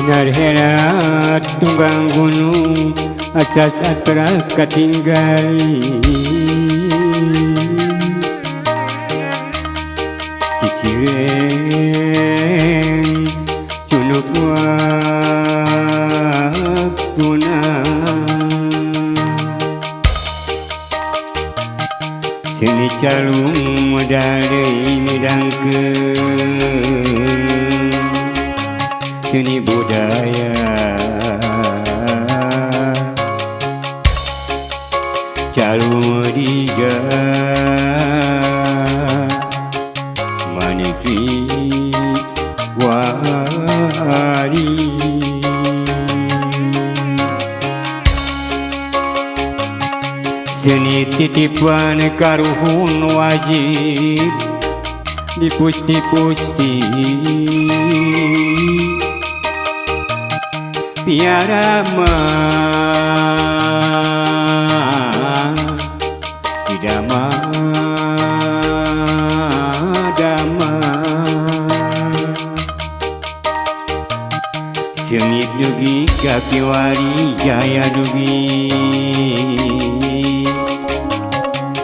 Sinar herat tunggang gunung atas atra katinggali cicireng cunuk waktuna seni calung modalei midangkeun seni budaya calung diga maniki wali seni titipan karuhun wajib dipusti-pusti piara mah tidak dama sengit dugi kaki wali jaya dugi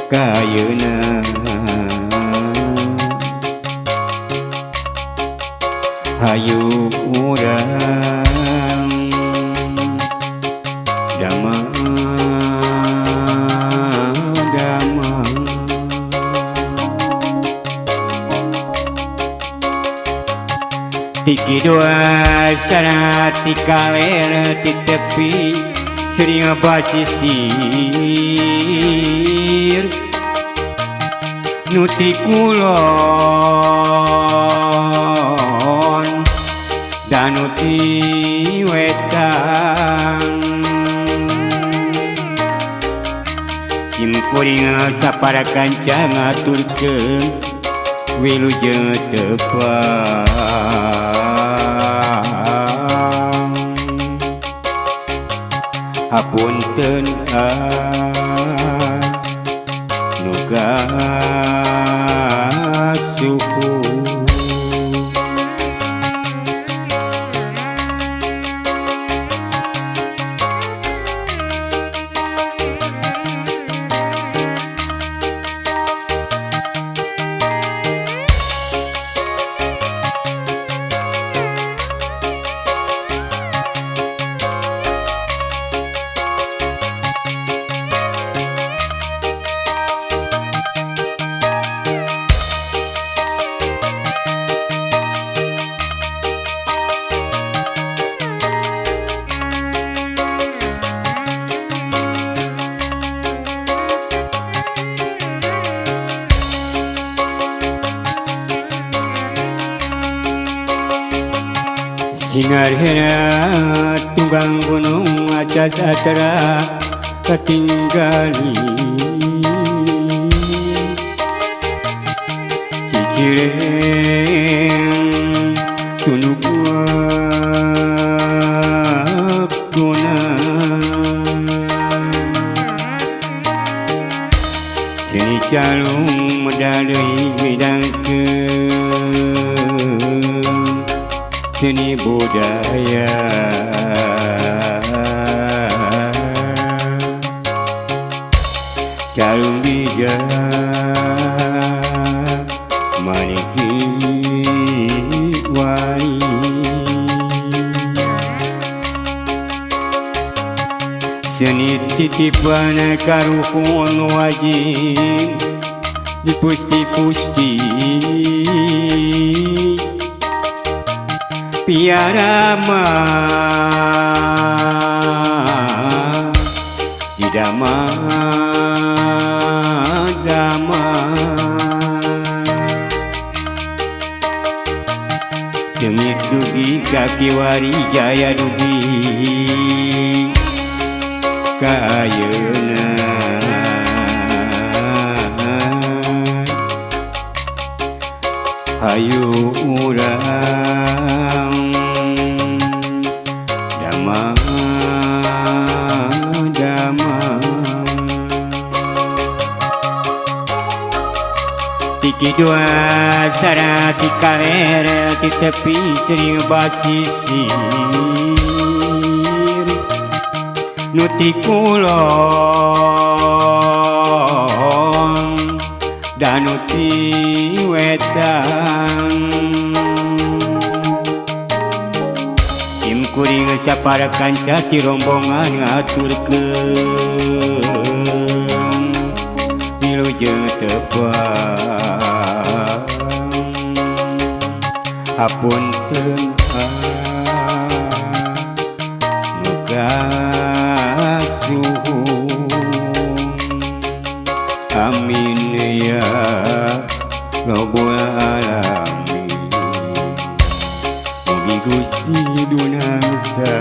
kayeuna hayu urang dama tiki dua sana tikaler di tepi sering basisir nuti kulon dan nuti wetan simkuring sapara kanca ngaturkeun wilujeng tepang hapunten nuga suku sinar herat tunggang gunung atas atra katinggali cicireng cunuk waktuna seni calung medalei midangkeun seni budaya calung bija maniki wali seni titipan karuhun wajib dipusti-pusti piara mah tidak dama sengit dugi kaki wari jaya dugi kayeuna hayu urang dama Tiki dua sara ti kaler ti tepi sering basisi nuti kulon dan nuti wetan tim kuring sapara kanca ti rombongan ngaturkeun wilujeng tepang hapunten muga suhung amin ya rabbal alamin mugi Gusti dunasa